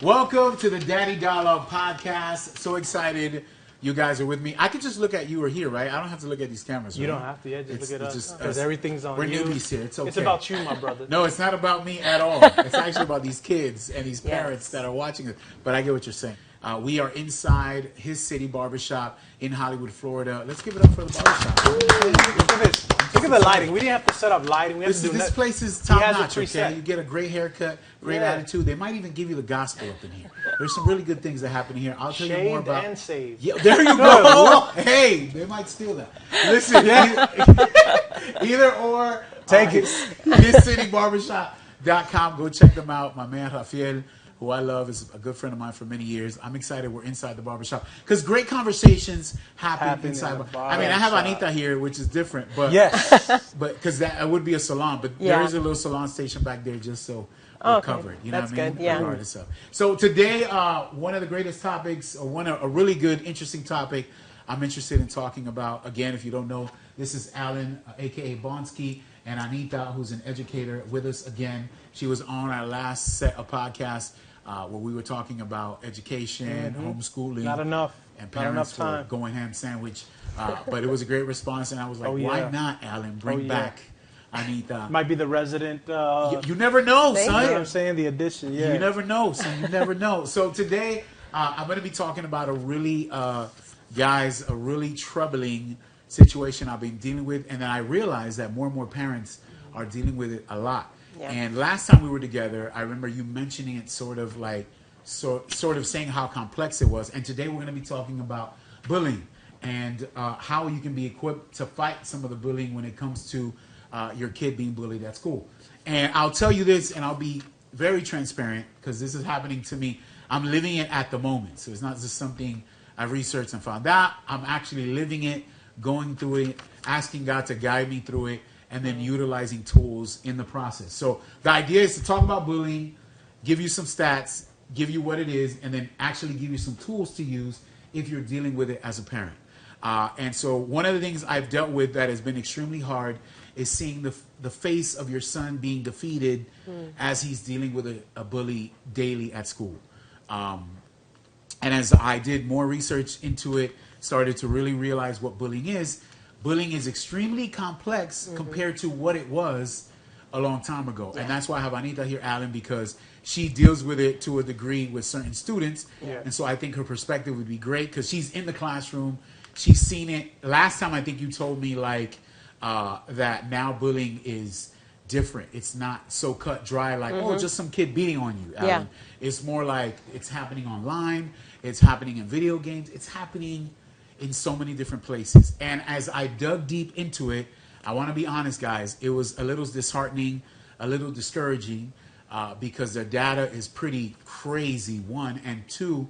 Welcome to the Daddy Dialogue Podcast. So excited you guys are with me. I could just look at you or here, right? I don't have to look at these cameras, right? You don't have to. Yeah, just look at us. Because everything's on We're you. newbies here. It's okay. It's about you, my brother. No, it's not about me at all. It's actually about these kids and these parents that are watching it. But I get what you're saying. We are inside his city barbershop in Hollywood, Florida. Let's give it up for the barbershop. Look at this. Look at the lighting. We didn't have to set up lighting. We have to do This that. place is top notch, a okay? preset. You get a great haircut, great attitude. They might even give you the gospel up in here. There's some really good things that happen here. I'll tell you more Shaved about. and saved. Yeah, there you go. Hey, they might steal that. Listen, either or. Take it. HisCityBarbershop.com. Go check them out. My man Rafael, who I love, is a good friend of mine for many years. I'm excited we're inside the barbershop because great conversations happen inside. I mean, I have Anita here, which is different, but but because that would be a salon, but there is a little salon station back there just so we're covered. You know That's what I mean? good. Yeah. Regardless of. So today, one of the greatest topics, or a really good, interesting topic, I'm interested in talking about. Again, if you don't know, this is Allan, aka Bonsky, and Anita, who's an educator, with us again. She was on our last set of podcasts. Where we were talking about education, homeschooling. Not enough. And parents time. for going ham sandwich. But it was a great response, and I was like, why not, Allan? Bring back Anita. Might be the resident. You never know, son. You know what I'm saying? The addition, You never know, son. You never know. So today, I'm going to be talking about a really troubling situation I've been dealing with. And then I realized that more and more parents are dealing with it a lot. Yeah. And last time we were together, I remember you mentioning it sort of saying how complex it was. And today we're going to be talking about bullying and how you can be equipped to fight some of the bullying when it comes to your kid being bullied at school. And I'll tell you this, and I'll be very transparent because this is happening to me. I'm living it at the moment. So it's not just something I researched and found out. I'm actually living it, going through it, asking God to guide me through it, and then utilizing tools in the process. So the idea is to talk about bullying, give you some stats, give you what it is, and then actually give you some tools to use if you're dealing with it as a parent. And so one of the things I've dealt with that has been extremely hard is seeing the face of your son being defeated as he's dealing with a bully daily at school. And as I did more research into it, started to really realize what bullying is extremely complex compared to what it was a long time ago. Yeah. And that's why I have Anita here, Allan, because she deals with it to a degree with certain students. Yeah. And so I think her perspective would be great because she's in the classroom. She's seen it. Last time I think you told me that now bullying is different. It's not so cut dry like, just some kid beating on you, Allan. Yeah. It's more like it's happening online. It's happening in video games. It's happening in so many different places. And as I dug deep into it, I want to be honest, guys, it was a little disheartening, a little discouraging, because the data is pretty crazy, one. And two,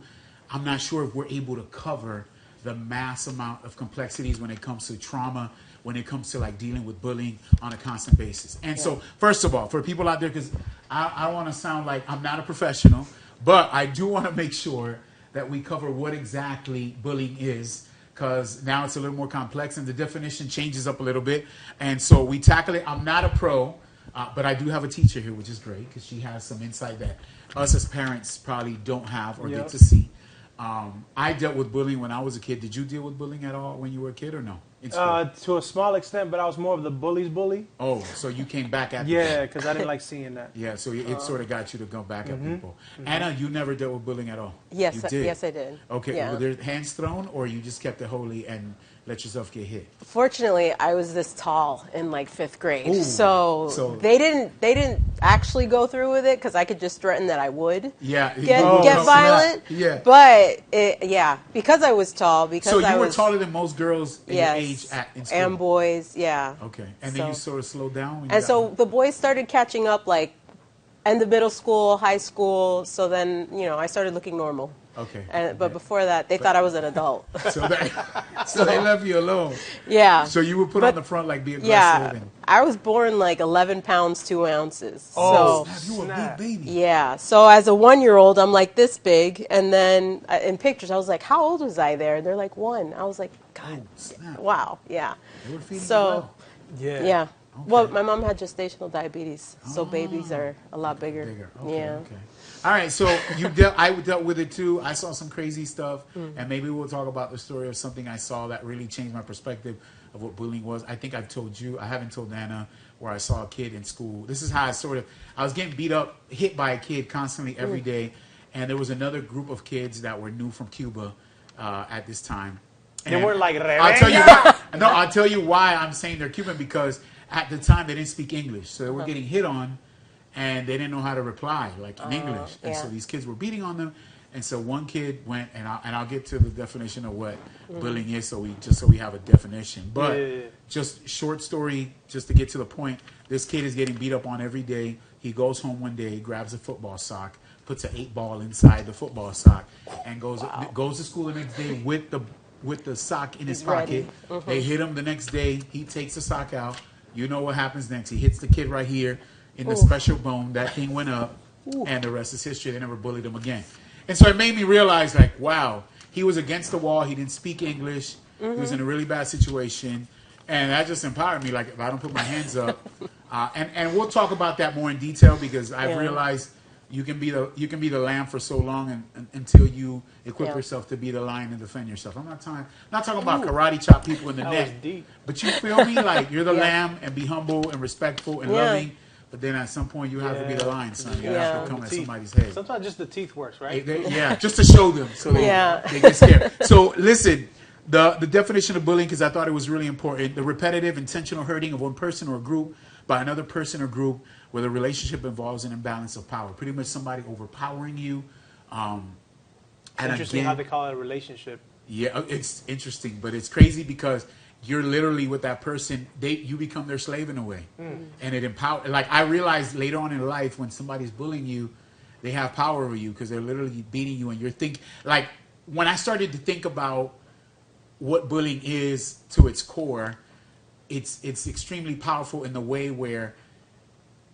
I'm not sure if we're able to cover the mass amount of complexities when it comes to trauma, when it comes to dealing with bullying on a constant basis. And so, first of all, for people out there, because I want to sound like I'm not a professional, but I do want to make sure that we cover what exactly bullying is, because now it's a little more complex and the definition changes up a little bit. And so we tackle it. I'm not a pro, but I do have a teacher here, which is great because she has some insight that us as parents probably don't have or get to see. I dealt with bullying when I was a kid. Did you deal with bullying at all when you were a kid or no? To a small extent, but I was more of the bully's bully. Oh, so you came back at Yeah, because I didn't like seeing that. Yeah, so it sort of got you to go back at people. Anna, you never dealt with bullying at all? Yes, you did? yes, I did. Okay, Yeah. were there hands thrown or you just kept it holy and let yourself get hit? Fortunately, I was this tall in 5th grade, Ooh, so they didn't actually go through with it because I could just threaten that I would get violent. Yeah, but because I was tall, so you were taller than most girls in your age in school. And boys, yeah. Okay, and then you sort of slowed down. And so the boys started catching up end of middle school, high school. So then I started looking normal. Okay. But before that, they thought I was an adult. So they left you alone. Yeah. So you were put on the front be aggressive. Yeah. I was born 11 pounds, 2 ounces. Oh, so, you were a big baby. Yeah. So as a 1-year-old, I'm this big. And then in pictures, I was like, how old was I there? They're 1. I was like, God, wow. Yeah. They were feeding you well. Yeah. Yeah. Okay. Well, my mom had gestational diabetes, so babies are a lot bigger. Okay, yeah. Okay. All right, so I dealt with it too. I saw some crazy stuff, and maybe we'll talk about the story of something I saw that really changed my perspective of what bullying was. I think I've told you. I haven't told Nana where I saw a kid in school. This is how I was getting beat up, hit by a kid constantly every day, and there was another group of kids that were new from Cuba at this time. And they weren't like I'll tell you why. No, I'll tell you why I'm saying they're Cuban, because at the time they didn't speak English, so they were getting hit on, and they didn't know how to reply like in English, and so these kids were beating on them. And so one kid went, and I'll get to the definition of what bullying is, so we have a definition. But just short story, just to get to the point, this kid is getting beat up on every day. He goes home one day, grabs a football sock, puts an 8-ball inside the football sock, and goes to school the next day with the sock in his pocket. They hit him the next day. He takes the sock out. You know what happens next? He hits the kid right here in the special bone. That thing went up, and the rest is history. They never bullied him again. And so it made me realize, like, wow, he was against the wall. He didn't speak English. He was in a really bad situation. And that just empowered me. Like, if I don't put my hands up. And we'll talk about that more in detail, because I've realized you can be the lamb for so long until you equip yourself to be the lion and defend yourself. I'm not talking about karate chop people in the neck. But you feel me? Like, you're the lamb, and be humble and respectful and loving. But then at some point you have to be the lion, son. You have to come at somebody's head. Sometimes just the teeth works, right? Just to show them, so they get scared. So listen, the definition of bullying, because I thought it was really important: the repetitive, intentional hurting of one person or group by another person or group, where the relationship involves an imbalance of power. Pretty much somebody overpowering you. Interesting how they call it a relationship. Yeah, it's interesting, but it's crazy because you're literally with that person. You become their slave in a way, and it empowers. Like, I realized later on in life, when somebody's bullying you, they have power over you because they're literally beating you, and you're thinking. Like, when I started to think about what bullying is to its core, it's extremely powerful in the way where,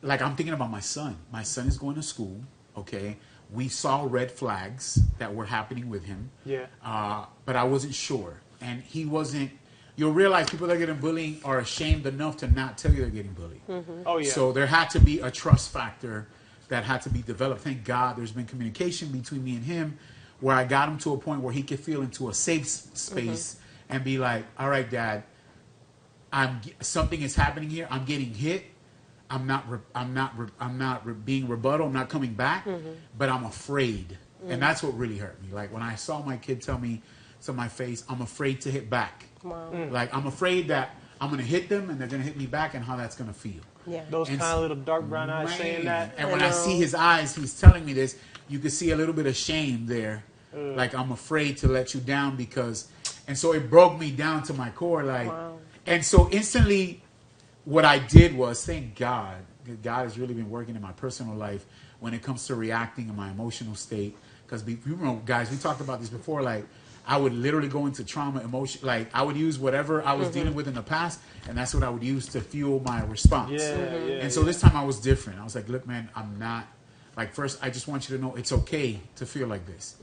like, I'm thinking about my son. My son is going to school. Okay, we saw red flags that were happening with him. But I wasn't sure, and he wasn't. You'll realize people that are getting bullied are ashamed enough to not tell you they're getting bullied. So there had to be a trust factor that had to be developed. Thank God there's been communication between me and him, where I got him to a point where he could feel into a safe space and be like, all right, Dad, something is happening here. I'm getting hit. I'm not being rebuttal. I'm not coming back, but I'm afraid. And that's what really hurt me. Like, when I saw my kid tell me to my face, I'm afraid to hit back. Like, I'm afraid that I'm going to hit them and they're going to hit me back, and how that's going to feel. Those kind of little dark brown eyes saying that. And when I see his eyes, he's telling me this, you can see a little bit of shame there. Like, I'm afraid to let you down because... And so it broke me down to my core. Like, and so instantly what I did was, thank God, God has really been working in my personal life when it comes to reacting in my emotional state. Because, you know, guys, we talked about this before, like, I would literally go into trauma, emotion. Like, I would use whatever I was dealing with in the past, and that's what I would use to fuel my response. And so this time I was different. I was like, look, man, I'm not. Like, first, I just want you to know it's okay to feel like this.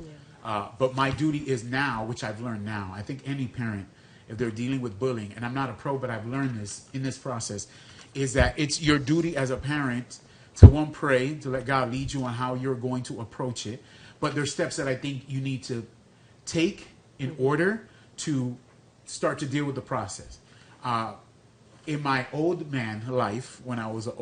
But my duty is now, which I've learned now. I think any parent, if they're dealing with bullying, and I'm not a pro, but I've learned this in this process, is that it's your duty as a parent to, one, pray, to let God lead you on how you're going to approach it. But there's steps that I think you need to take in order to start to deal with the process. In my old man life, when I was an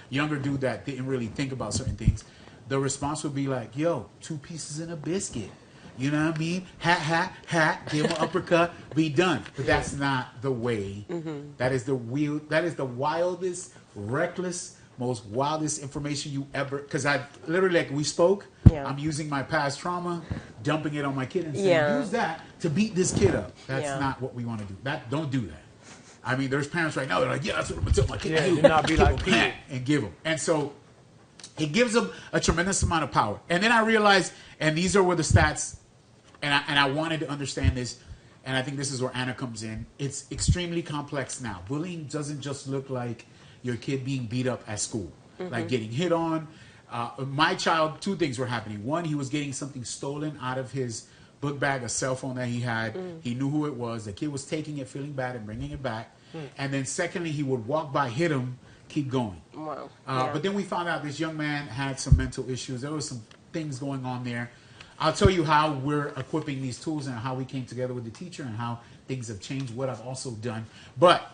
younger dude that didn't really think about certain things, the response would be like, yo, 2 pieces and a biscuit. You know what I mean? Hat, give him an uppercut, be done. But that's not the way. That is the wildest, reckless, most wildest information you ever, because I literally, like we spoke, I'm using my past trauma, dumping it on my kid and saying, use that to beat this kid up. That's not what we want to do. Don't do that. I mean, there's parents right now that are like, that's what I'm going to tell my kid to do. Do not be like Pete. And give them. And so it gives them a tremendous amount of power. And then I realized, and these are where the stats, and I wanted to understand this, and I think this is where Anna comes in. It's extremely complex now. Bullying doesn't just look like your kid being beat up at school, like getting hit on. My child, 2 things were happening. One, he was getting something stolen out of his book bag, a cell phone that he had. He knew who it was. The kid was taking it, feeling bad, and bringing it back. And then secondly, he would walk by, hit him, keep going. Wow. But then we found out this young man had some mental issues. There was some things going on there. I'll tell you how we're equipping these tools and how we came together with the teacher and how things have changed, what I've also done. But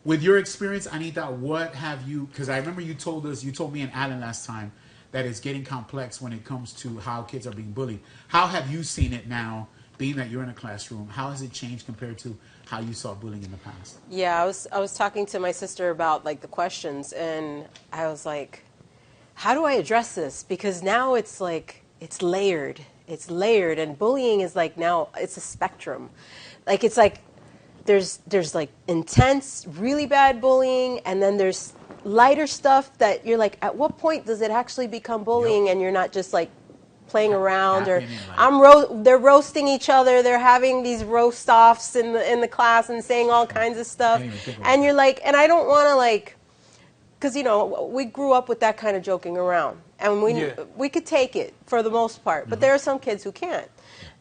with your experience, Anita, what have you, because I remember you told me and Allan last time that it's getting complex when it comes to how kids are being bullied. How have you seen it now, being that you're in a classroom? How has it changed compared to how you saw bullying in the past? Yeah, I was talking to my sister about like the questions, and I was like, how do I address this? Because now it's like, it's layered, and bullying is like, now it's a spectrum. Like, it's like, there's like intense, really bad bullying, and then there's lighter stuff that you're like, at what point does it actually become bullying? Yep. And you're not just like playing around, or they're roasting each other, they're having these roast offs in the class and saying all kinds of stuff, and you're like, and I don't want to, like, because, you know, we grew up with that kind of joking around, and we could take it for the most part, but there are some kids who can't.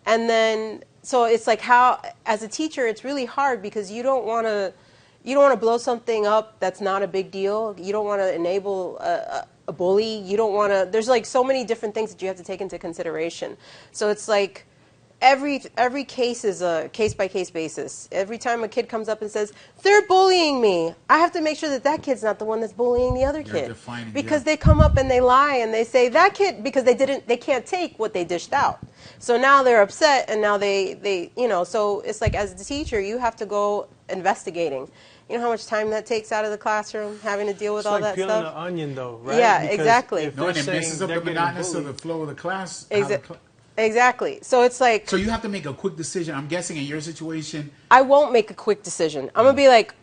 And then, so it's like, how, as a teacher, it's really hard because you don't want to blow something up that's not a big deal. You don't want to enable a bully. You don't want to, there's like so many different things that you have to take into consideration. So it's like, every case is a case-by-case basis. Every time a kid comes up and says, they're bullying me, I have to make sure that that kid's not the one that's bullying the other kid. Because they come up and they lie and they say, that kid, because they can't take what they dished out. So now they're upset, and now they you know, so it's like, as the teacher, you have to go investigating. You know how much time that takes out of the classroom, having to deal with all that stuff? It's like peeling an onion, though, right? Yeah, because exactly. No, and it messes up the monotonous of the flow of the class. Exactly. So it's like... So you have to make a quick decision. I'm guessing in your situation... I won't make a quick decision. I'm going to be like,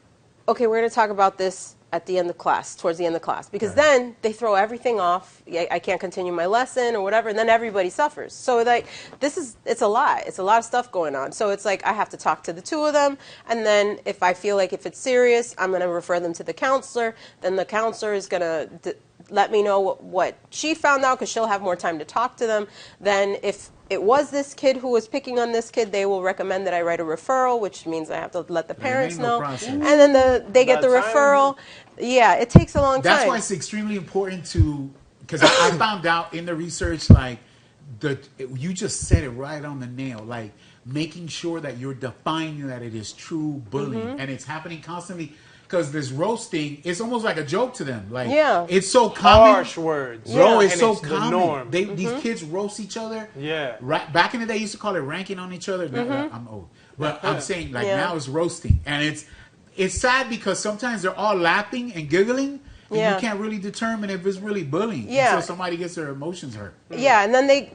okay, we're going to talk about this at the end of class, towards the end of class. Because then they throw everything off. I can't continue my lesson or whatever, and then everybody suffers. So, like, it's a lot. It's a lot of stuff going on. So it's like, I have to talk to the two of them, and then if I feel like if it's serious, I'm going to refer them to the counselor. Then the counselor is going to... let me know what she found out, because she'll have more time to talk to them. Then if it was this kid who was picking on this kid, they will recommend that I write a referral, which means I have to let the parents know. And then they get the referral. Yeah, it takes a long time. That's why it's extremely important to, because I found out in the research, like, you just said it right on the nail, like making sure that you're defining that it is true bullying, and it's happening constantly. Because this roasting, it's almost like a joke to them. Like, it's so common. Harsh words. Bro, it's and so it's common. The norm. These kids roast each other. Yeah. Right, back in the day, you used to call it ranking on each other. I'm old. But I'm saying, like, now it's roasting. And it's sad because sometimes they're all laughing and giggling. And you can't really determine if it's really bullying until somebody gets their emotions hurt. Yeah, and then they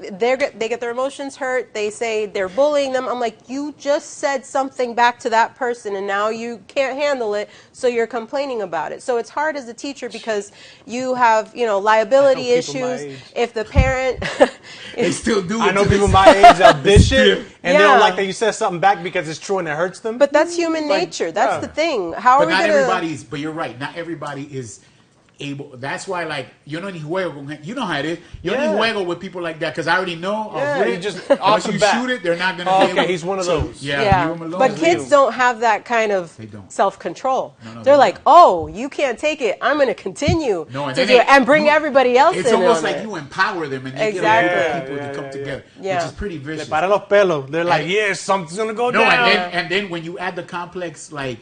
get their emotions hurt. They say they're bullying them. I'm like, you just said something back to that person, and now you can't handle it, so you're complaining about it. So it's hard as a teacher because you have, you know, liability issues. If the parent... They still do it. I know people my age that dish it, and they don't like that you said something back because it's true and it hurts them. But that's human nature. That's the thing. How are we going to... But you're right. Not everybody is... able. That's why, like, you know how it is. You don't juego with people like that, because I already know. You just once you shoot it, they're not gonna. Okay, he's one of those. Yeah. Leave him alone. But kids don't have that kind of self-control. No, they're like, oh, you can't take it. I'm going to continue to do it and bring everybody else in. It's almost like you empower them and they get people to come together, which is pretty vicious. Para los pelos. They're like, something's gonna go down. And then when you add the complex, like.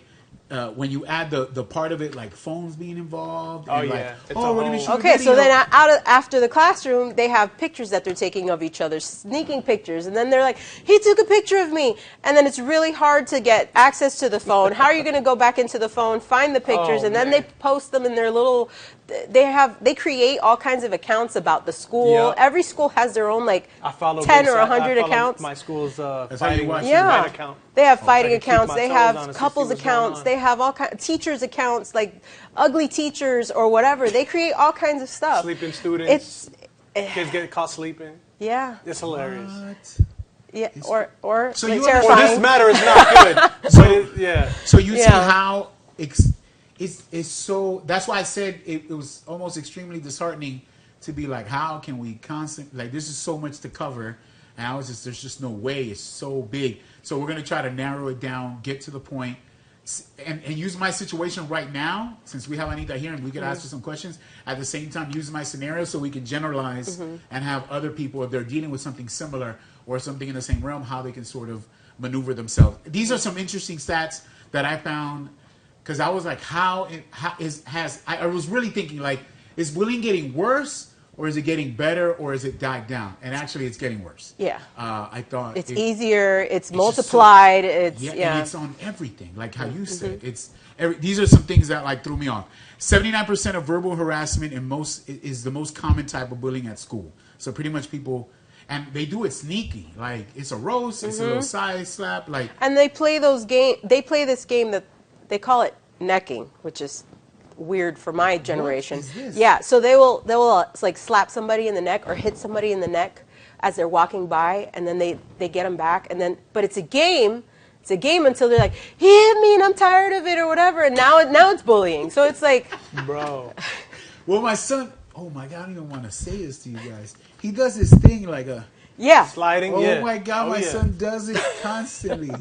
When you add the part of it, like phones being involved. And we're gonna shoot a video. So then after the classroom, they have pictures that they're taking of each other, sneaking pictures. And then they're like, he took a picture of me. And then it's really hard to get access to the phone. How are you going to go back into the phone, find the pictures, and then they post them in their little... They create all kinds of accounts about the school. Yep. Every school has their own, like, 10 or 100 accounts. My school's fighting account. They have fighting accounts. They have couples accounts. They have all kinds teachers accounts, like ugly teachers or whatever. They create all kinds of stuff. Sleeping students. Kids get caught sleeping. Yeah. It's hilarious. What? Yeah. Or so terrifying. For this matter is not good. So you see how it's so. That's why I said it was almost extremely disheartening to be like, how can we constantly, like, this is so much to cover, and there's just no way. It's so big. So we're gonna try to narrow it down, get to the point. and use my situation right now, since we have Anita here and we could ask her some questions, at the same time use my scenario so we can generalize and have other people, if they're dealing with something similar or something in the same realm, how they can sort of maneuver themselves. These are some interesting stats that I found, because I was like, I was really thinking, like, is bullying getting worse, or is it getting better, or is it died down? And actually, it's getting worse. Yeah. I thought it's easier. It's multiplied. And it's on everything, like how you said. These are some things that like threw me off. 79% of verbal harassment is the most common type of bullying at school. So pretty much people, and they do it sneaky. Like it's a roast, it's a little side slap, like. And they play this game that they call it necking, which is weird for my generation. What is this? Yeah, so they will like slap somebody in the neck or hit somebody in the neck as they're walking by, and then they get them back, and then but it's a game. It's a game until they're like, he hit me and I'm tired of it or whatever, and now it's bullying. So it's like, bro. Well, my son. Oh my God, I don't even want to say this to you guys. He does this thing like a sliding. Oh my God, my son does it constantly.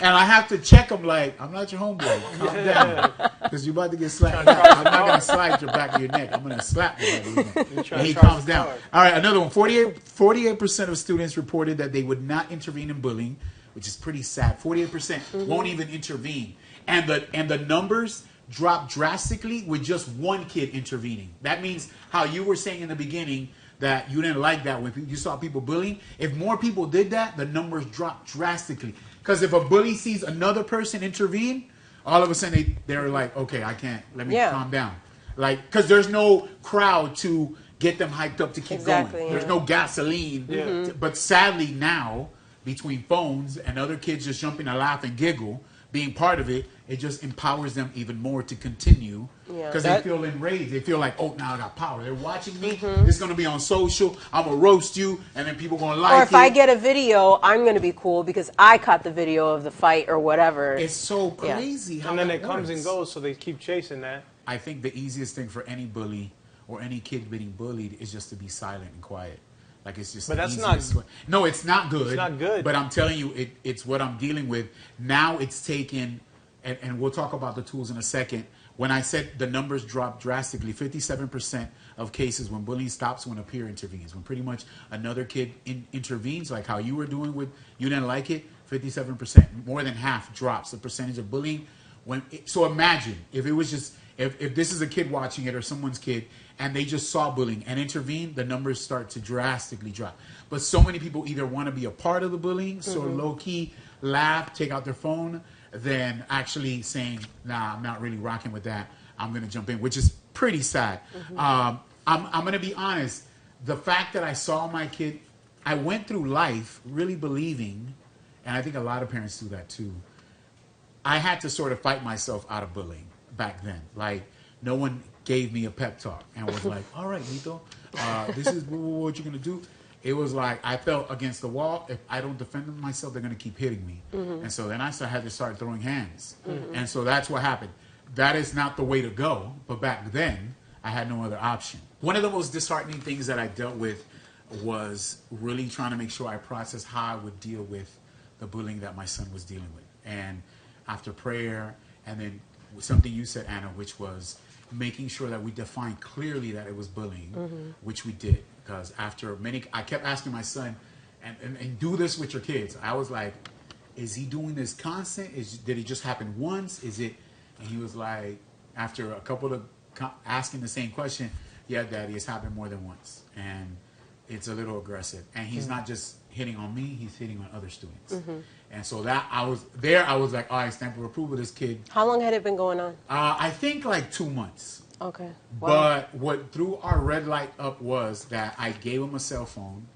And I have to check him like, I'm not your homeboy. Calm down. Because you're about to get slapped back. I'm not going to slide your back of your neck. I'm going to slap you. And he calms down. All right, another one. 48% of students reported that they would not intervene in bullying, which is pretty sad. 48% won't even intervene. And the numbers drop drastically with just one kid intervening. That means how you were saying in the beginning that you didn't like that when you saw people bullying. If more people did that, the numbers drop drastically. Because if a bully sees another person intervene, all of a sudden they're like, okay, I can't. Let me calm down. Like, because there's no crowd to get them hyped up to keep going. There's no gasoline. But sadly now, between phones and other kids just jumping to laugh and giggle, being part of it, it just empowers them even more to continue. Because they feel enraged. They feel like, oh, now I got power. They're watching me. This is going to be on social. I'm going to roast you. And then people going to like it. Or if I get a video, I'm going to be cool because I caught the video of the fight or whatever. It's so crazy how and then that it comes works. and goes, so they keep chasing that. I think the easiest thing for any bully or any kid being bullied is just to be silent and quiet. Like it's just. But that's easiest not. way. No, it's not good. It's not good. But I'm telling you, it's what I'm dealing with now. It's taken, and we'll talk about the tools in a second. When I said the numbers dropped drastically, 57% of cases when bullying stops when a peer intervenes. When pretty much another kid intervenes, like how you were doing with you didn't like it, 57%, more than half drops the percentage of bullying. So imagine if it was just if this is a kid watching it or someone's kid and they just saw bullying and intervened, the numbers start to drastically drop. But so many people either want to be a part of the bullying, so low key laugh, take out their phone, than actually saying, nah, I'm not really rocking with that. I'm going to jump in, which is pretty sad. I'm going to be honest. The fact that I saw my kid, I went through life really believing, and I think a lot of parents do that too, I had to sort of fight myself out of bullying back then. Like, no one gave me a pep talk and was like, all right, Nito, this is what you're going to do. It was like I felt against the wall. If I don't defend myself, they're going to keep hitting me. And so then I had to start throwing hands. And so that's what happened. That is not the way to go. But back then, I had no other option. One of the most disheartening things that I dealt with was really trying to make sure I processed how I would deal with the bullying that my son was dealing with. And after prayer, and then something you said, Anna, which was making sure that we defined clearly that it was bullying, which we did. Because after I kept asking my son, and do this with your kids. I was like, is he doing this constant? Did it just happen once? Is it? And he was like, after a couple of asking the same question, yeah, Daddy, it's happened more than once. And it's a little aggressive. And he's not just hitting on me, he's hitting on other students. And so that I was like, all right, stamp of approval, this kid. How long had it been going on? I think like 2 months. Okay. Wow. But what threw our red light up was that I gave him a cell phone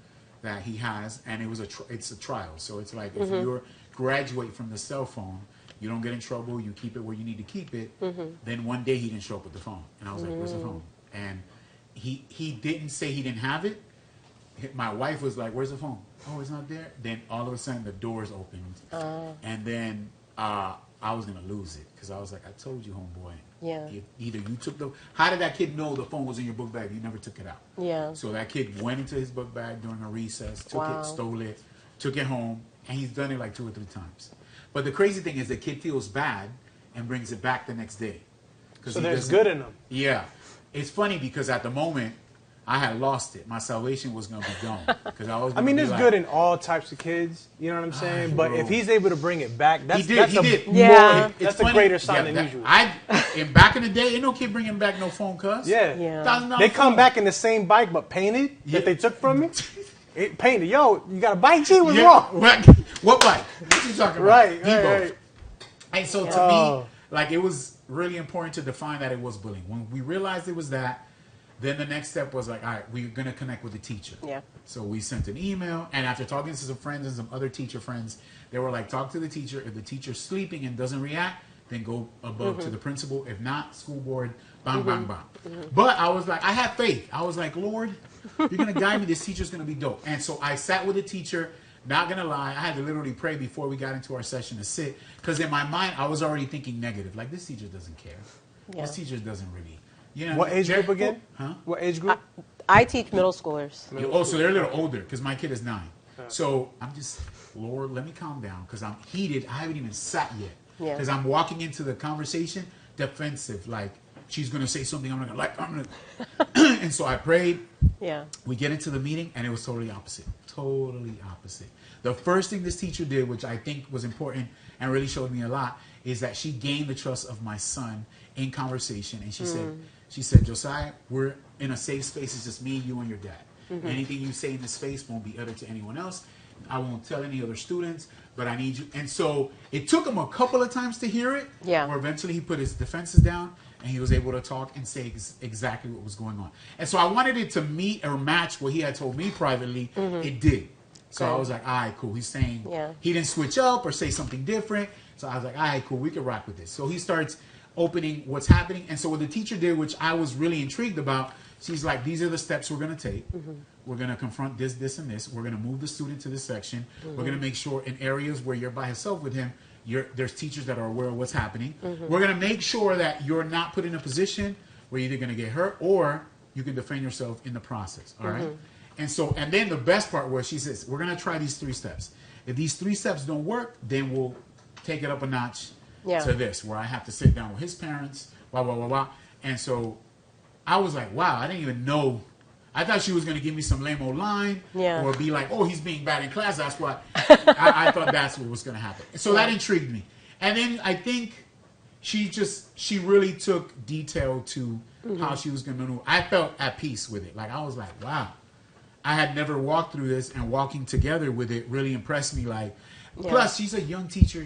that he has, and it's a trial. So it's like if you graduate from the cell phone, you don't get in trouble, you keep it where you need to keep it. Then one day he didn't show up with the phone. And I was like, where's the phone? And he didn't say he didn't have it. My wife was like, where's the phone? Oh, it's not there. Then all of a sudden the doors opened. And then I was going to lose it because I was like, I told you, homeboy. Yeah. Either you took how did that kid know the phone was in your book bag? You never took it out. Yeah. So that kid went into his book bag during a recess, took it, stole it, took it home, and he's done it like 2 or 3 times. But the crazy thing is the kid feels bad and brings it back the next day. So there's good in them. Yeah. It's funny because at the moment, I had lost it. My salvation was going to be gone. I mean, there's good in all types of kids. You know what I'm saying? But if he's able to bring it back, that's he a greater sign than usual. Back in the day, ain't no kid bringing back no phone cuss. Yeah. They come back in the same bike, but painted that they took from me. It painted. Yo, you got a bike, G? What's wrong? What bike? What you talking about? Right. And so to me, like, it was really important to define that it was bullying. When we realized it was that, then the next step was like, all right, we're going to connect with the teacher. Yeah. So we sent an email, and after talking to some friends and some other teacher friends, they were like, talk to the teacher. If the teacher's sleeping and doesn't react, then go above to the principal. If not, school board, bang, bang, bang. But I was like, I had faith. I was like, Lord, you're going to guide me. This teacher's going to be dope. And so I sat with the teacher. Not going to lie, I had to literally pray before we got into our session to sit. Because in my mind, I was already thinking negative. Like, this teacher doesn't care. Yeah. This teacher doesn't really. You know, what age group again? Huh? What age group? I teach middle schoolers. So they're a little older because my kid is 9. So I'm just, Lord, let me calm down because I'm heated. I haven't even sat yet. Because I'm walking into the conversation defensive. Like, she's going to say something I'm not going to like. And so I prayed. Yeah. We get into the meeting and it was totally opposite. Totally opposite. The first thing this teacher did, which I think was important and really showed me a lot, is that she gained the trust of my son in conversation. And she said, Josiah, we're in a safe space. It's just me, you, and your dad. Anything you say in this space won't be uttered to anyone else. I won't tell any other students, but I need you. And so it took him a couple of times to hear it. Yeah. Or eventually he put his defenses down and he was able to talk and say exactly what was going on. And so I wanted it to meet or match what he had told me privately. It did. So I was like, all right, cool. He's saying he didn't switch up or say something different. So I was like, all right, cool. We can rock with this. So he starts opening what's happening. And so what the teacher did, which I was really intrigued about, she's like, these are the steps we're going to take. We're going to confront this, this, and this. We're going to move the student to this section. We're going to make sure in areas where you're by yourself with him, there's teachers that are aware of what's happening. We're going to make sure that you're not put in a position where you're either going to get hurt or you can defend yourself in the process. All right? And then the best part was she says, we're going to try these 3 steps. If these 3 steps don't work, then we'll take it up a notch to this, where I have to sit down with his parents, blah, blah, blah, blah. And so I was like, wow, I didn't even know. I thought she was going to give me some lame old line or be like, oh, he's being bad in class. That's what I thought that's what was going to happen. So that intrigued me. And then I think she really took detail to how she was going to know. I felt at peace with it. Like, I was like, wow. I had never walked through this, and walking together with it really impressed me. Like, plus, she's a young teacher.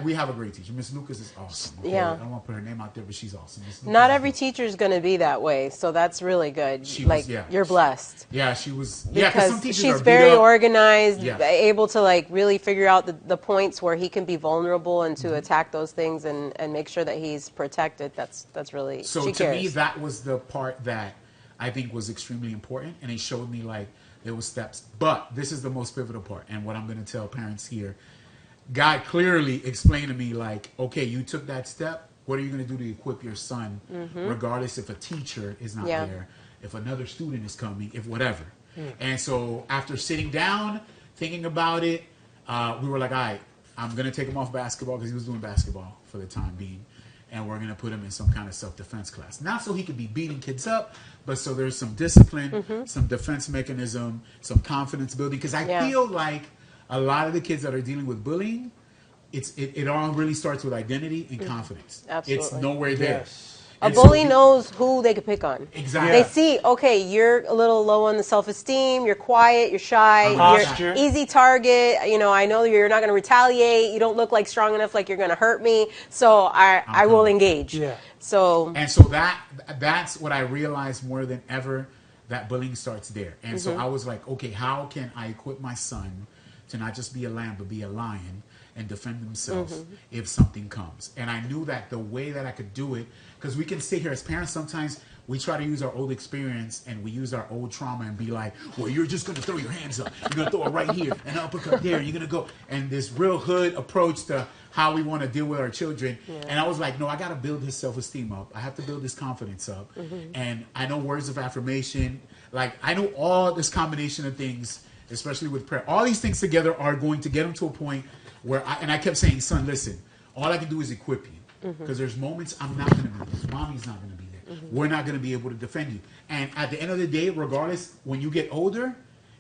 We have a great teacher. Miss Lucas is awesome. Okay? I don't want to put her name out there, but she's awesome. Not every teacher is going to be that way, so that's really good. You're blessed. Yeah, she was. Because some teachers she's are very beat up. organized, able to like really figure out the points where he can be vulnerable and to attack those things and make sure that he's protected. That's really. So she to cares. me, that was the part that I think was extremely important, and it showed me like there was steps. But this is the most pivotal part, and what I'm going to tell parents here. God clearly explained to me, like, okay, you took that step. What are you going to do to equip your son, regardless if a teacher is not there, if another student is coming, if whatever. And so after sitting down, thinking about it, we were like, all right, I'm going to take him off basketball because he was doing basketball for the time being. And we're going to put him in some kind of self-defense class. Not so he could be beating kids up, but so there's some discipline, some defense mechanism, some confidence building. Because I feel like a lot of the kids that are dealing with bullying, it all really starts with identity and confidence. Absolutely. It's nowhere there. Yes. A bully knows who they can pick on. Exactly. They see, okay, you're a little low on the self-esteem, you're quiet, you're shy, Posture. you're easy target. You know, I know you're not going to retaliate. You don't look like strong enough, like you're going to hurt me. So I will engage. And so that's what I realized more than ever, that bullying starts there. And so I was like, okay, how can I equip my son to not just be a lamb, but be a lion and defend themselves if something comes? And I knew that the way that I could do it, because we can sit here as parents, sometimes we try to use our old experience and we use our old trauma and be like, well, you're just going to throw your hands up. You're going to throw it right here and uppercut there. You're going to go. And this real hood approach to how we want to deal with our children. And I was like, no, I got to build his self-esteem up. I have to build his confidence up. And I know words of affirmation. Like, I know all this combination of things, especially with prayer. All these things together are going to get him to a point where I kept saying, son, listen, all I can do is equip you. Because there's moments I'm not going to be there. Mommy's not going to be there. We're not going to be able to defend you. And at the end of the day, regardless, when you get older,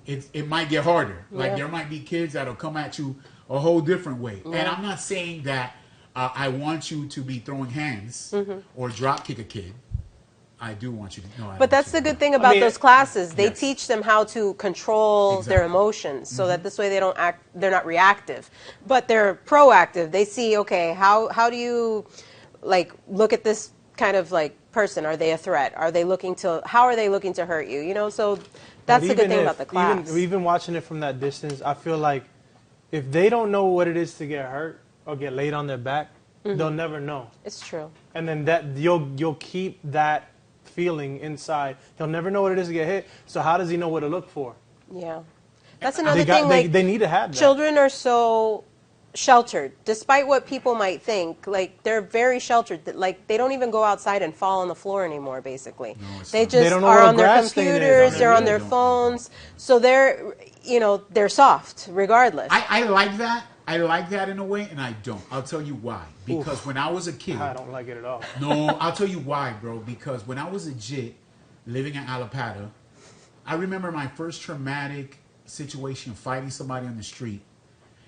it might get harder. Like there might be kids that'll come at you a whole different way. And I'm not saying that I want you to be throwing hands or drop kick a kid. I do want you to know. But that's the good thing about those classes. They yes. teach them how to control their emotions, so that this way they don't act. They're not reactive, but they're proactive. They see, okay, how do you like look at this kind of like person? Are they a threat? Are they looking to? How are they looking to hurt you? You know, so that's the good thing about the class. Even watching it from that distance, I feel like if they don't know what it is to get hurt or get laid on their back, they'll never know. It's true. And then that you'll keep that feeling inside. He'll never know what it is to get hit. So how does he know what to look for? Yeah, that's another thing. They need to have that. Children are so sheltered, despite what people might think. Like they're very sheltered. Like they don't even go outside and fall on the floor anymore. Basically, they just are on their computers. They're on their phones. So they're soft regardless. I like that. I like that in a way, and I don't. I'll tell you why. Because when I was a kid... I don't like it at all. No, I'll tell you why, bro. Because when I was a jit living in Alapata, I remember my first traumatic situation fighting somebody on the street.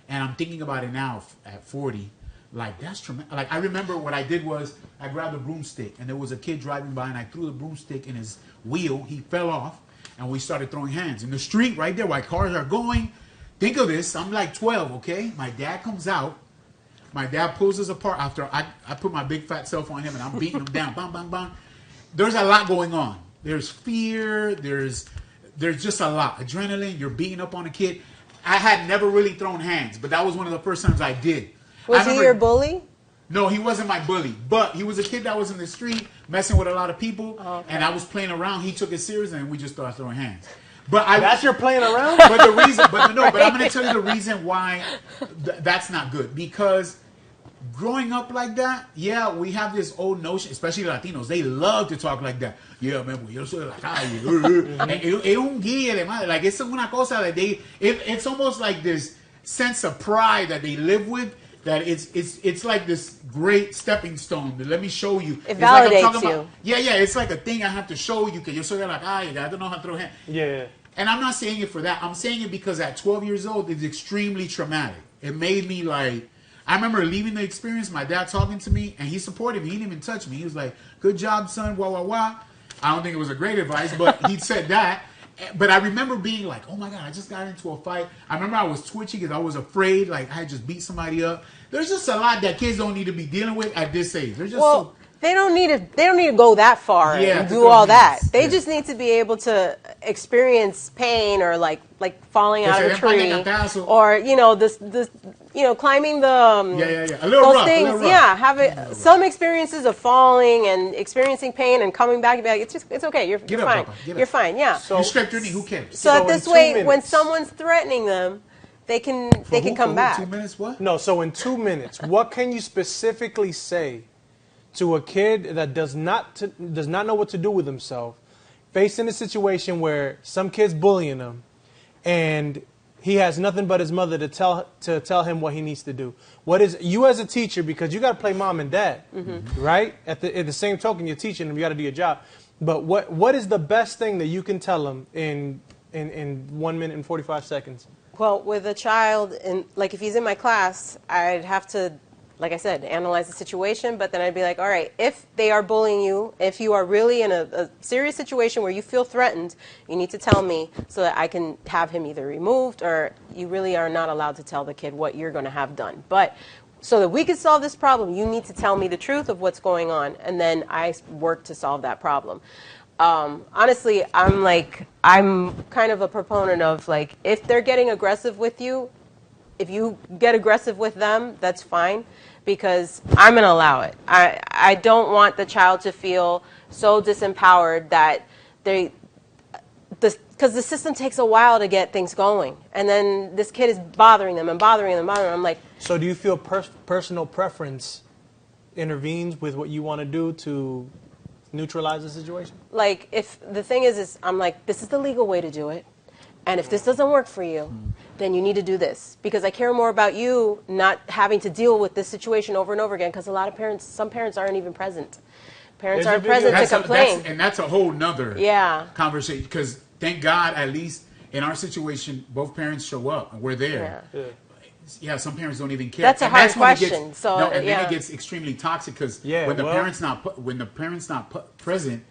And I'm thinking about it now at 40. Like, that's traumatic. Like, I remember what I did was I grabbed a broomstick, and there was a kid driving by, and I threw the broomstick in his wheel. He fell off, and we started throwing hands. In the street right there while cars are going... Think of this. I'm like 12, okay? My dad comes out. My dad pulls us apart after I put my big fat self on him and I'm beating him down. Bang, bang, bang. There's a lot going on. There's fear. There's just a lot. Adrenaline. You're beating up on a kid. I had never really thrown hands, but that was one of the first times I did. Was he your bully? No, he wasn't my bully. But he was a kid that was in the street messing with a lot of people. Oh, okay. And I was playing around. He took it serious and we just started throwing hands. But that's your playing around? But the reason, but I'm going to tell you the reason why that's not good. Because growing up like that, yeah, we have this old notion, especially Latinos, they love to talk like that. Yeah, man, yo soy de la calle. Es un guía de madre. Like, it's una cosa that it's almost like this sense of pride that they live with. That it's like this great stepping stone. Let me show you. It validates you. Yeah, it's like a thing I have to show you because you're so like, I don't know how to throw hands. Yeah. And I'm not saying it for that. I'm saying it because at 12 years old, it's extremely traumatic. It made me like, I remember leaving the experience, my dad talking to me, and he supported me. He didn't even touch me. He was like, good job, son, wah, wah, wah. I don't think it was a great advice, but he said that. But I remember being like, oh my God, I just got into a fight. I remember I was twitchy because I was afraid, like I had just beat somebody up. There's just a lot that kids don't need to be dealing with at this age. They're just they don't need to go that far and do all that. They just need to be able to experience pain or like falling out of a tree or this climbing the a little those rough, things. a little rough. Having some experiences of falling and experiencing pain and coming back and be like, it's okay. You're fine. You're fine. Yeah. So you scraped your knee. Who cares? So at this way, when someone's threatening them, they can come back. 2 minutes? What? No. So in 2 minutes, what can you specifically say to a kid that does not know what to do with himself, facing a situation where some kid's bullying him, and he has nothing but his mother to tell him what he needs to do? What is you as a teacher, because you got to play mom and dad, right? At the same token, you're teaching them, you got to do your job. But what is the best thing that you can tell them in 1 minute and 45 seconds? Well, with a child, like if he's in my class, I'd have to, like I said, analyze the situation, but then I'd be like, all right, if they are bullying you, if you are really in a serious situation where you feel threatened, you need to tell me so that I can have him either removed, or you really are not allowed to tell the kid what you're going to have done. But so that we can solve this problem, you need to tell me the truth of what's going on, and then I work to solve that problem. Honestly, I'm kind of a proponent of like, if they're getting aggressive with you, if you get aggressive with them, that's fine, because I'm going to allow it. I don't want the child to feel so disempowered that because the system takes a while to get things going. And then this kid is bothering them and bothering them. I'm like... So do you feel personal preference intervenes with what you want to do to neutralize the situation? Like, if the thing is I'm like, this is the legal way to do it. And if this doesn't work for you, then you need to do this. Because I care more about you not having to deal with this situation over and over again. Because some parents aren't even present. Parents aren't present to complain. And that's a whole nother conversation. Because thank God, at least in our situation, both parents show up and we're there. Yeah, some parents don't even care. That's a hard question. Then it gets extremely toxic because when the parents not present,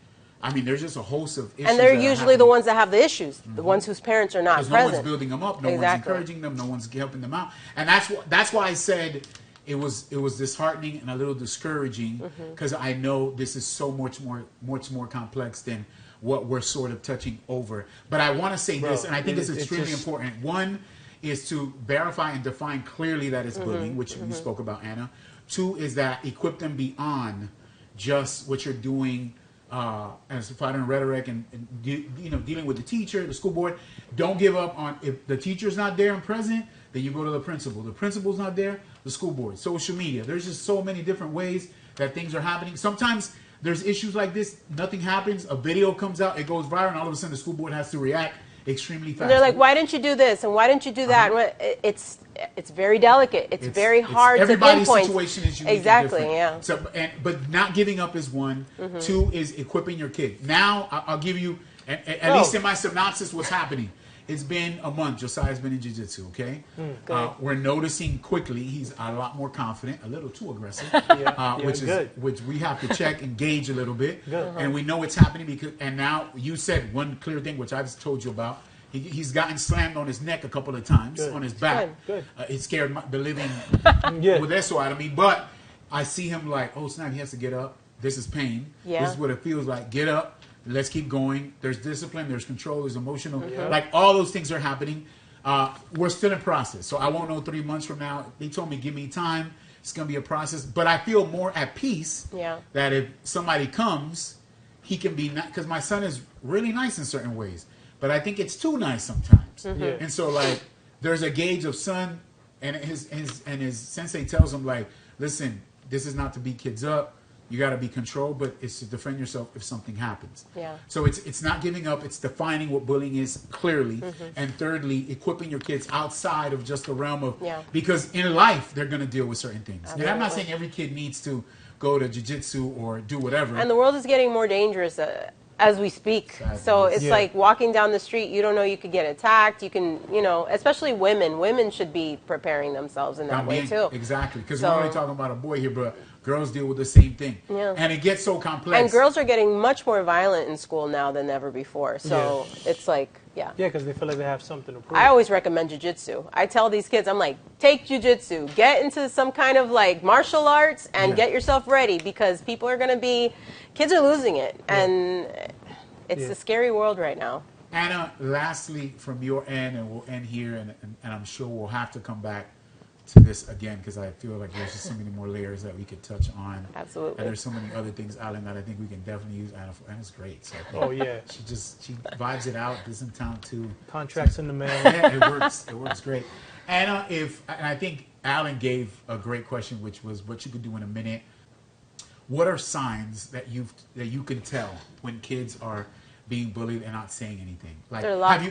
I mean, there's just a host of issues. And they're usually the ones that have the issues, the ones whose parents are not present. Because no one's building them up, no one's encouraging them, no one's helping them out, and that's why I said it was disheartening and a little discouraging because I know this is so much more complex than what we're sort of touching over. But I want to say this, and I think it's extremely important. One is to verify and define clearly that it's bullying, which you spoke about, Anna. Two is that equip them beyond just what you're doing as a fighter in rhetoric and dealing with the teacher, the school board. Don't give up on, if the teacher's not there and present, then you go to the principal. The principal's not there, the school board, social media. There's just so many different ways that things are happening. Sometimes there's issues like this, nothing happens, a video comes out, it goes viral, and all of a sudden the school board has to react extremely fast. And they're like, why didn't you do this and why didn't you do that? It's very delicate. It's very hard to pinpoint. Everybody's situation is unique. Exactly, and different. So, but not giving up is one. Two is equipping your kid. Now I'll give you at least in my synopsis what's happening. It's been a month. Josiah's been in jiu-jitsu, okay? We're noticing quickly he's a lot more confident, a little too aggressive, which we have to check and gauge a little bit. And we know it's happening because, and now you said one clear thing, which I've told you about. He's gotten slammed on his neck a couple of times, on his back. It scared the living with eso out of me. But I see him like, oh snap, he has to get up. This is pain. This is what it feels like. Get up. Let's keep going. There's discipline. There's control. There's emotional. Like all those things are happening. We're still in process. So I won't know 3 months from now. They told me, give me time. It's going to be a process. But I feel more at peace that if somebody comes, he can be, because my son is really nice in certain ways. But I think it's too nice sometimes. And so like there's a gauge of son and his sensei tells him like, listen, this is not to beat kids up. You got to be controlled, but it's to defend yourself if something happens. So it's not giving up. It's defining what bullying is clearly. And thirdly, equipping your kids outside of just the realm of, because in life, they're going to deal with certain things. And I'm not saying every kid needs to go to jiu-jitsu or do whatever. And the world is getting more dangerous as we speak. So it's like walking down the street, you don't know, you could get attacked. You can, especially women. Women should be preparing themselves in that way too. Exactly. Because we're only talking about a boy here, but girls deal with the same thing. And it gets so complex. And girls are getting much more violent in school now than ever before. So it's like, Yeah, because they feel like they have something to prove. I always recommend jiu-jitsu. I tell these kids, I'm like, take jiu-jitsu. Get into some kind of like martial arts and get yourself ready because people are going to be, kids are losing it. And it's a scary world right now. Anna, lastly, from your end, and we'll end here, and I'm sure we'll have to come back to this again because I feel like there's just so many more layers that we could touch on. Absolutely. And there's so many other things, Allan, that I think we can definitely use Anna for. Anna's great. So she vibes it out. This in town too. Contracts in the mail. Yeah, it works. It works great. Anna, and I think Allan gave a great question, which was what you could do in a minute. What are signs that you can tell when kids are being bullied and not saying anything? Like,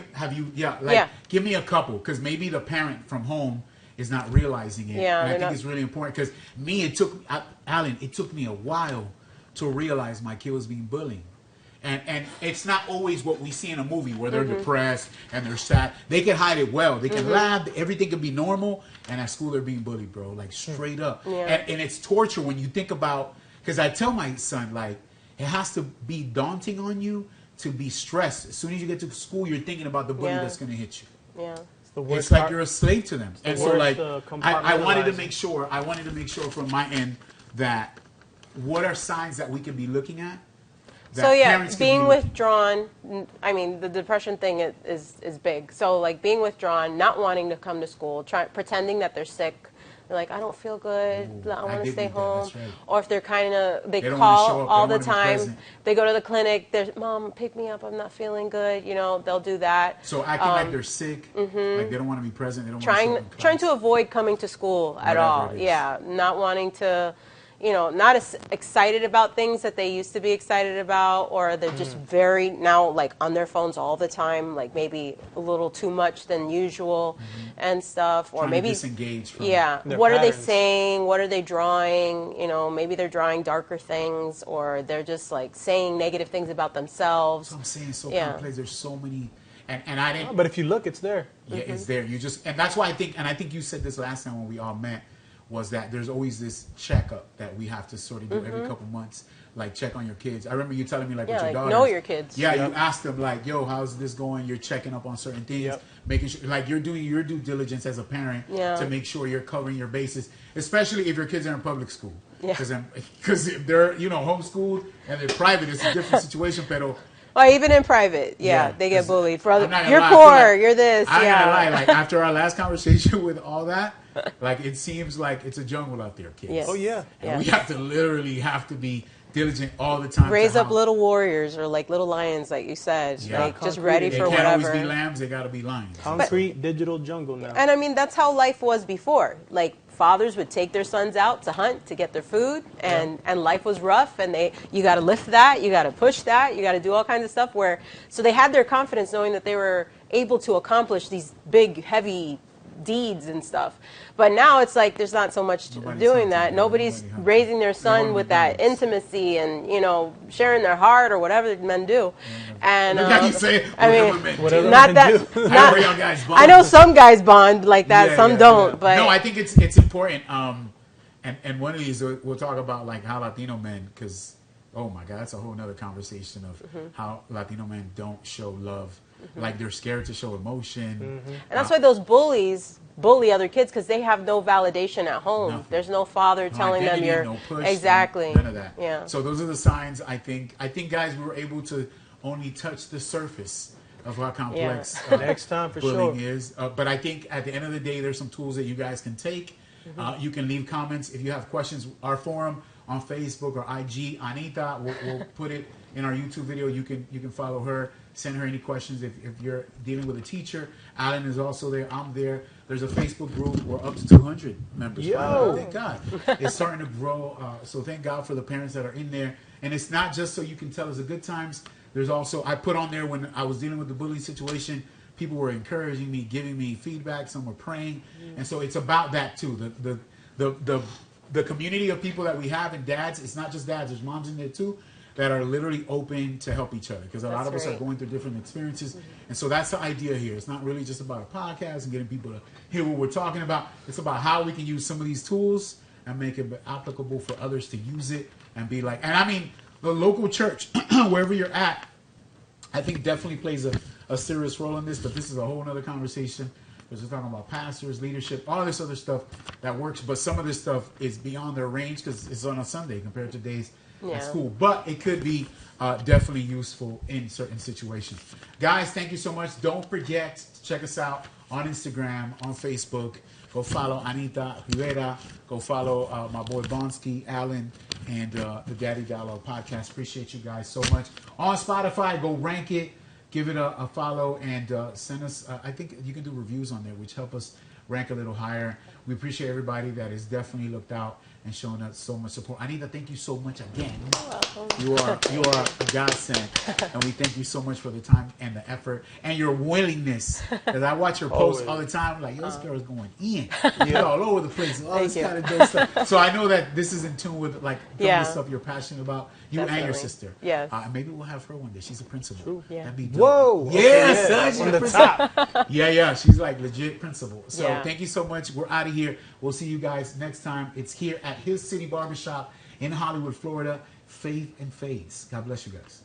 give me a couple, because maybe the parent from home is not realizing it. Yeah, and I think it's really important because Allan, it took me a while to realize my kid was being bullied. And it's not always what we see in a movie where they're depressed and they're sad. They can hide it well. They can laugh. Everything can be normal. And at school, they're being bullied, bro. Like, straight up. Yeah. And it's torture when you think about, because I tell my son, like, it has to be daunting on you to be stressed. As soon as you get to school, you're thinking about the bully that's going to hit you. Yeah. It's like you're a slave to them. And so, like, I wanted to make sure from my end that what are signs that we can be looking at? So being withdrawn. I mean, the depression thing is big. So like being withdrawn, not wanting to come to school, pretending that they're sick. They're like, I don't feel good. I want to stay home. Right. Or if they're they call all the time. They go to the clinic. They're, Mom, pick me up. I'm not feeling good. They'll do that. So acting like they're sick, like they don't want to be present. They don't trying to avoid coming to school at all. Yeah, not wanting to. not as excited about things that they used to be excited about, or they're just very now like on their phones all the time, like maybe a little too much than usual and stuff, or Trying maybe to disengage from their what are they patterns. saying? What are they drawing? Maybe they're drawing darker things, or they're just like saying negative things about themselves. So I'm saying it's so Yeah. complex. There's so many, and I didn't. But if you look, it's there. Yeah, it's there. And that's why I think you said this last time when we all met, was that there's always this checkup that we have to sort of do every couple months, like check on your kids. I remember you telling me like with your like daughters. know your kids. Yeah, Yep. you ask them like, yo, how's this going? You're checking up on certain things, Yep. making sure like you're doing your due diligence as a parent Yeah. to make sure you're covering your bases, especially if your kids are in public school. Yeah. Because if they're homeschooled and they're private, it's a different situation. Pero Well, even in private, they get 'cause bullied. For I'm other, not gonna you're lie, I feel poor, like- you're this. I'm yeah. gonna lie, like after our last conversation with all that, like it seems like it's a jungle out there, kids. Yes. Oh, yeah. And we have to be diligent all the time. Raise to up little warriors or like little lions, like you said, Yeah. like just Concrete, ready They for can't whatever. always be lambs. They gotta be lions. Concrete digital jungle now. And I mean, that's how life was before. Like fathers would take their sons out to hunt to get their food, and life was rough. And you got to lift that, you got to push that, you got to do all kinds of stuff. So they had their confidence knowing that they were able to accomplish these big, heavy deeds and stuff. But now it's like there's not so much Nobody's doing hunting, that. yeah, Nobody's nobody hunting. raising their wanna son be with that brothers. intimacy and sharing their heart or whatever men do. And Look how you say it. I mean, whatever men do. Whatever not men that. do. However y'all guys bond. I know some guys bond like that, Yeah, some yeah, don't. yeah. But no, I think it's important. And one of these we'll talk about like how Latino men, because oh my God, that's a whole nother conversation of how Latino men don't show love, like they're scared to show emotion. And that's why those bullies bully other kids, because they have no validation at home. Nothing. There's no father No telling them identity, you're no push, exactly none of that. Yeah. So those are the signs. I think guys, we were able to only touch the surface of how complex Next time for bullying sure. is. But I think at the end of the day, there's some tools that you guys can take. You can leave comments if you have questions. Our forum on Facebook or IG, Anita, we'll put it in our YouTube video. You can follow her. Send her any questions if you're dealing with a teacher. Allan is also there. I'm there. There's a Facebook group. We're up to 200 members. Yo. Wow, thank God. It's starting to grow. So thank God for the parents that are in there. And it's not just so you can tell us the good times. There's also, I put on there when I was dealing with the bullying situation, people were encouraging me, giving me feedback. Some were praying. And so it's about that too. The community of people that we have, and dads, it's not just dads, there's moms in there too, that are literally open to help each other, because a lot of us are right. going through different experiences. And so that's the idea here. It's not really just about a podcast and getting people to hear what we're talking about. It's about how we can use some of these tools and make it applicable for others to use it and be like, and I mean, the local church, wherever you're at, I think definitely plays a serious role in this, but this is a whole other conversation. Because we're talking about pastors, leadership, all this other stuff that works, but some of this stuff is beyond their range because it's on a Sunday compared to days at school. But it could be definitely useful in certain situations. Guys, thank you so much. Don't forget to check us out on Instagram, on Facebook. Go follow Anita Rivera. Go follow my boy Bonsky, Allan, and the Daddy Dialogue podcast. Appreciate you guys so much. On Spotify, go rank it. Give it a follow and send us, I think you can do reviews on there, which help us rank a little higher. We appreciate everybody that has definitely looked out and shown us so much support. Anita, thank you so much again. You are a godsend. And we thank you so much for the time and the effort and your willingness. Because I watch your posts all the time, like, yo, this girl's going in. You're all over the place. All this kind of dope stuff. So I know that this is in tune with like some of the stuff you're passionate about. You and your Definitely. sister. Yes. Maybe we'll have her one day. She's a principal. Yeah. That'd be dope. Whoa. Yeah, Okay, son, she's on a the principal. top. Yeah, she's like legit principal. So Yeah. thank you so much. We're out of here. We'll see you guys next time. It's here at His City Barbershop in Hollywood, Florida. Faith and Fades. God bless you guys.